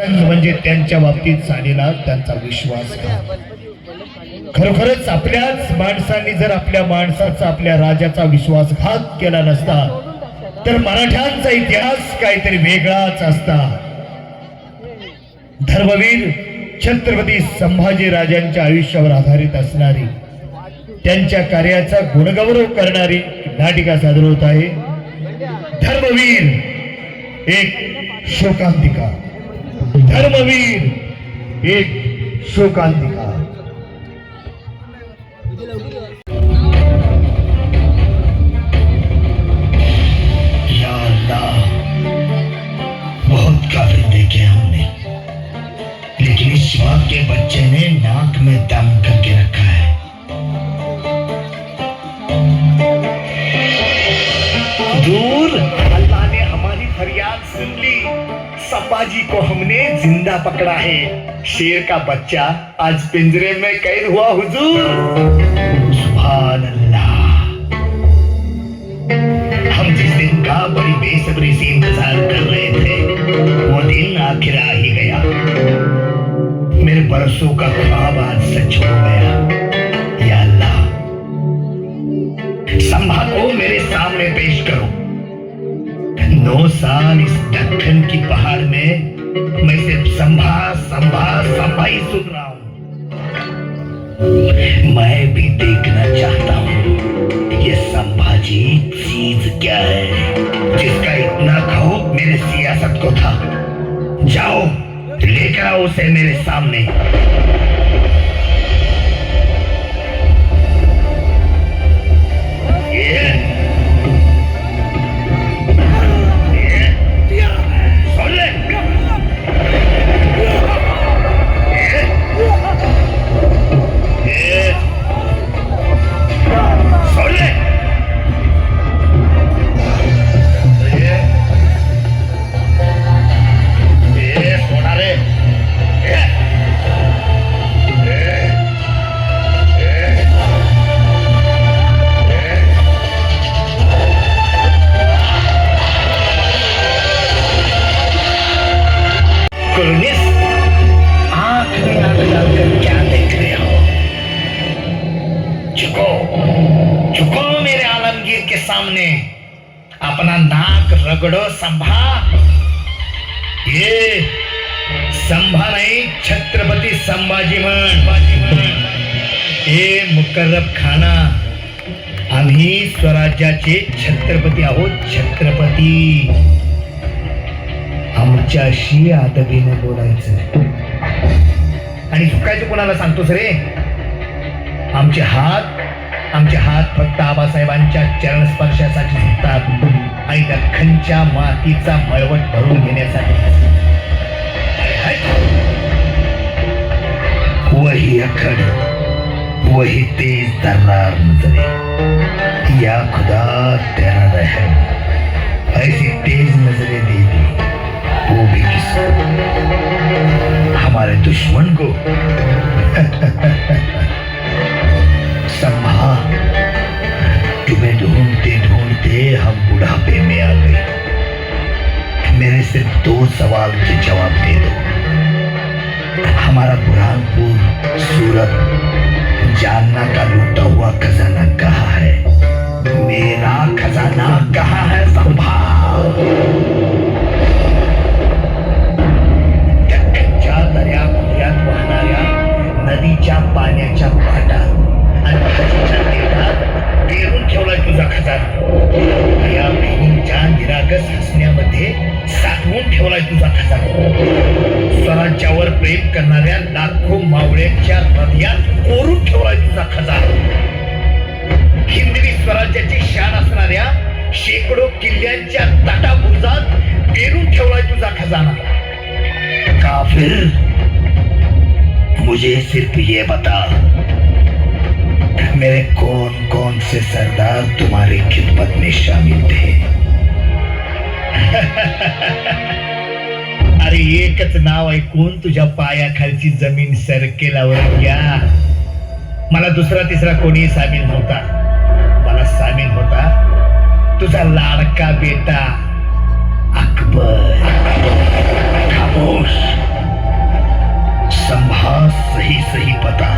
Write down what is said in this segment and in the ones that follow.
म्हणजे त्यांच्या बाबतीत झालेला त्यांचा विश्वास. खरोखरच आपल्याच माणसांनी जर आपल्या माणसाचा आपल्या राजाचा विश्वासघात केला नसता तर मराठ्यांचा इतिहास काहीतरी वेगळाच असता. धर्मवीर छत्रपती संभाजी राजांच्या आयुष्यावर आधारित असणारी त्यांच्या कार्याचा गुणगौरव करणारी नाटिका सादर होत आहे. धर्मवीर एक शोकांतिका. धर्मवीर एक शोकांतिका. या अल्लाह, बहुत काफिर देखे हमने, लेकिन इस बाप के बच्चे ने नाक में दम करके रखा है. दूर अल्लाह ने हमारी फरियाद सुन ली. संभाजी को हमने जिंदा पकड़ा है. शेर का बच्चा आज पिंजरे में कैद हुआ हुजूर. सुभान अल्लाह. हम जिस दिन का बड़ी बेसब्री से इंतजार कर रहे थे वो दिन आखिर आ ही गया. मेरे बरसों का ख्वाब आज सच हो गया. या अल्लाह, संभा को मेरे सामने पेश करो. 9 साल इस दक्कन की पहाड़ में मैं सिर्फ संभा ही सुन रहा हूं. मैं भी देखना चाहता हूं ये संभाजी चीज क्या है जिसका इतना खौफ मेरे सियासत को था. जाओ लेकर आओ उसे मेरे सामने. अपना नाक रगड़ो संभा. ये संभा नहीं, छत्रपती संभाजी म्हण. हे मुकर्रब खाना, आम्ही स्वराज्याचे छत्रपती आहोत. छत्रपती. आमच्याशी आदबीने बोलायचं आणि झुकायचं कोणाला सांगतोस रे. आमचे हात फक्त आबासाहेबांच्या चरण स्पर्शासाठी झुकतात आणि दख्खनच्या मातीचा मळवट भरून घेण्यासाठी. वही अखड़, वही तेज तर्रार नजरे. या खुदा तेरा रहम, ऐसी तेज नजरें दे दी वो भी किसको, हमारे दुश्मन को. संभा, तुम्हें ढूंढते ढूंढते हम बुढ़ापे में आ गए. मेरे सिर्फ 2 सवाल के जवाब दे दो. हमारा बुरहानपुर, सूरत, जालना का लूटा हुआ खजाना कहाँ है? मेरा खजाना कहाँ है संभा? दख्खनच्या दर्याखोऱ्यात वाहणाऱ्या नदीच्या पाण्याच्या पाटात आणि भाजीच्या देठात पेरून ठेवलाय तुझा खजाना. या बहिणींच्या निरागस हसण्यामध्ये साठवून ठेवलाय तुझा खजाना. स्वराज्यावर प्रेम करणाऱ्या लाखो मावळ्यांच्या हृदयात कोरून ठेवलाय तुझा खजाना. हिंदवी स्वराज्याची शान असणाऱ्या शेकडो किल्ल्यांच्या तटाबुर्जात पेरून ठेवलाय तुझा खजाना. काफिर, मुझे सिर्फ ये बता, मेरे कौन कौन से सरदार तुम्हारी खिदमत में शामिल थे? अरे एकच नाव ऐकून तुझ्या पायाखालची जमीन सरकेलावर या. मला दुसरा तिसरा कोणी सामील नव्हता. मला सामील होता तुझा लाडका बेटा अकबर. खामोश. सही पता,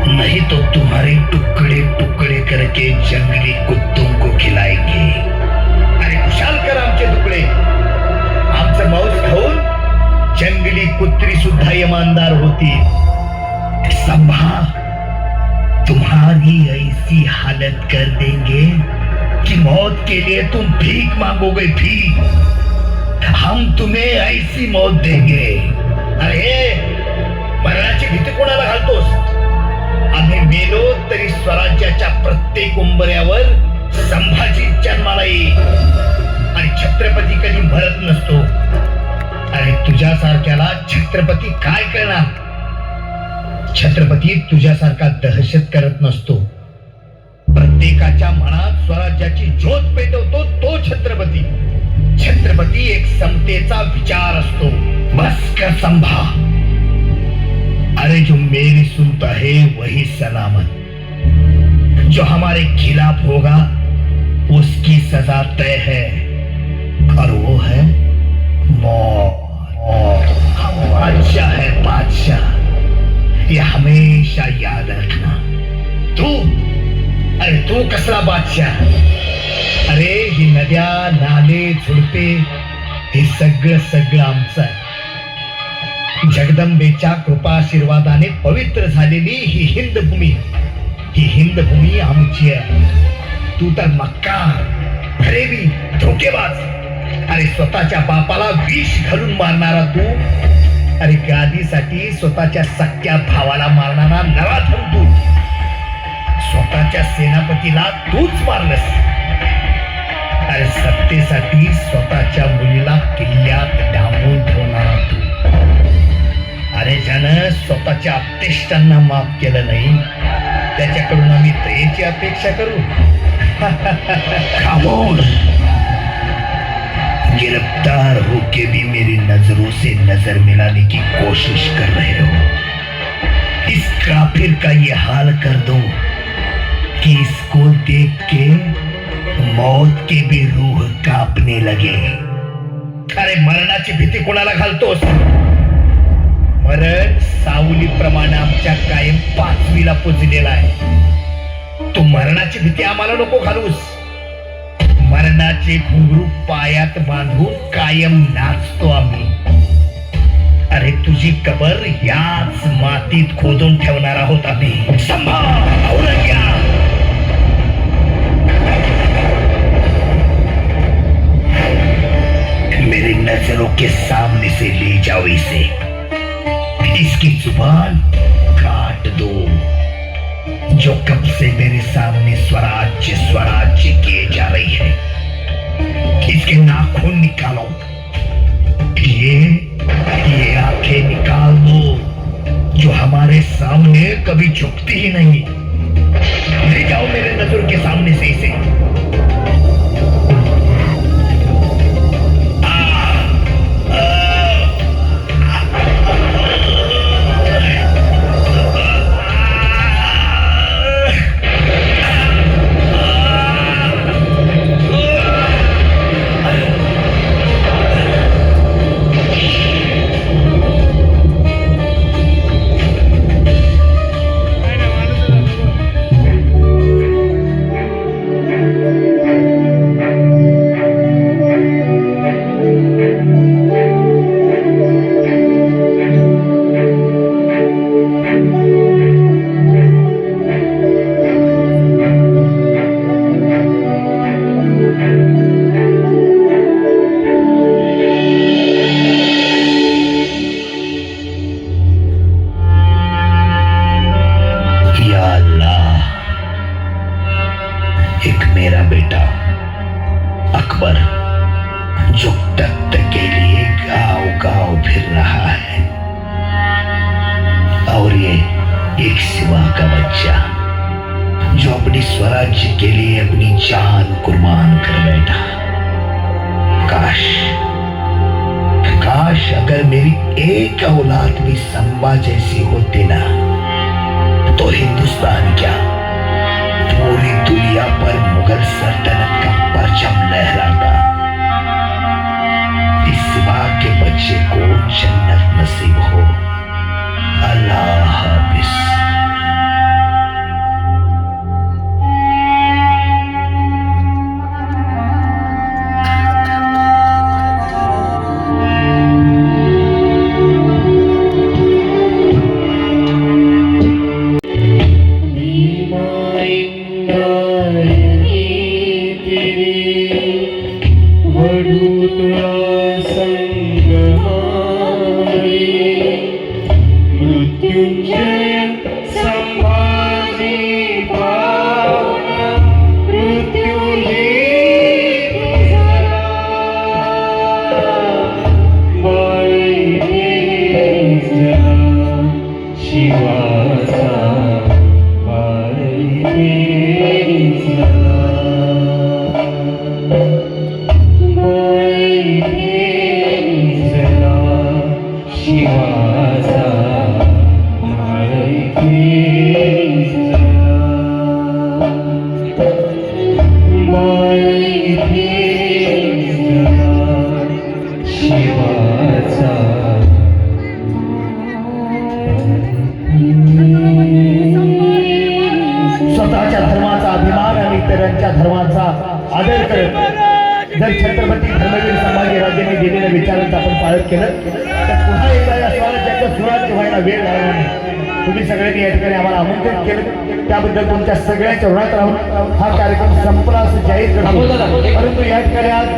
नहीं तो तुम्हारे टुकड़े टुकड़े करके जंगली कुत्तों को खिलाएंगे. अरे खुशाल कर आमचे तुकडे. आमचं मांस खाऊन जंगली कुत्री सुद्धा इमानदार होती. संभा, तुम्हारी ऐसी हालत कर देंगे कि मौत के लिए तुम भीख मांगोगे. भीख. हम तुम्हें ऐसी मौत देंगे. अरे मरणाची भीती कोणाला घालतोस? आम्ही मेलो तरी स्वराज्याच्या प्रत्येक उंबऱ्यावर संभाजी जन्माला येईल आणि छत्रपती कधी मरत नसतो. अरे तुझ्यासारख्याला छत्रपती काय करणार? छत्रपती तुझ्यासारखा दहशत करत नसतो. प्रत्येकाच्या मनात स्वराज्याची ज्योत पेटवतो तो छत्रपती. छत्रपती एक समतेचा विचार असतो. बस कर संभा. अरे जो मेरी सुनता है वही सलामत, जो हमारे खिलाफ होगा उसकी सजा तय है, और वो है मौत. हम बादशाह है, बादशाह. ये हमेशा याद रखना. अरे तू कसला बादशाह? अरे ही नद्या, नाले, झुडपे हे सगळं आमचं आहे. जगदंबेच्या कृपाशीर्वादाने पवित्र झालेली ही हिंद भूमी आमची आहे. तू तर मक्कार, फरेबी, धोकेबाज. अरे स्वतःच्या बापाला विष घालून मारणारा तू. अरे गादीसाठी स्वतःच्या सख्या भावाला मारणारा नराधम तू. स्वतःच्या सेनापतीला तूच मारलंस. अरे सत्तेसाठी स्वतःच्या मुलीला किल्ल्यात डांबून ठेवणारा तू. अरे ज्यानं स्वतःच्या अपतेष्टांना माफ केलं नाही त्याच्याकडून आम्ही दयेची अपेक्षा करू? खामोश. गिरफ्तार होके भी मेरी नजरों से नजर मिलाने की कोशिश कर रहे हो. इस काफिर का ये हाल कर दो कि इसको देख के मौत की भी रूह कांपने लगे. अरे मरणाची भीती कोणाला घालतोस? मरण सावलीप्रमाणे आमच्या कायम 5वीला पुजलेला आहे. तू मरणाची भीती आम्हाला नको घालूस. मरणाचे घुंगरू पायात बांधून कायम नाचतो आम्ही. अरे तुझी कबर याच मातीत खोदून ठेवणार आहोत आम्ही. संभा, औरंग्या. मेरी नजरों के सामने से ले जाओ इसे. इसकी जुबान काट दो. जो कब से मेरे सामने स्वराज्य किए जा रही है. इसके नाखून निकालो. ये आंखें निकाल दो जो हमारे सामने कभी झुकती ही नहीं. ले जाओ मेरे नजर के सामने से इसे. एक सिवा का बच्चा जो अपने स्वराज्य के लिए अपनी जान कुर्बान कर बैठा। काश अगर मेरी एक औलाद भी संभा जैसी होती ना, तो हिंदुस्तान क्या पूरी दुनिया पर मुगल सल्तनत का परचम लहराता। इस सिवा के बच्चे को जन्नत नसीब हो। अल्लाह। शिवाचा माळी शिवाचा स्वतःच्या धर्माचा अभिमान आणि इतरांच्या धर्माचा आदर करत जर छत्रपती धर्मवीर संभाजीराजेंनी दिलेल्या विचारांचं आपण पालन केलं तर पुन्हा एकदा या स्वराज्याच्या सुराज्य व्हायला वेळ लागणार नाही. तुम्ही सगळ्यांनी या ठिकाणी आम्हाला आमंत्रित केलं त्याबद्दल तुमच्या सगळ्यांच्या ऋणात राहून हा कार्यक्रम संपला असं जाहीर करतो. परंतु या ठिकाणी आज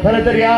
खरं तर या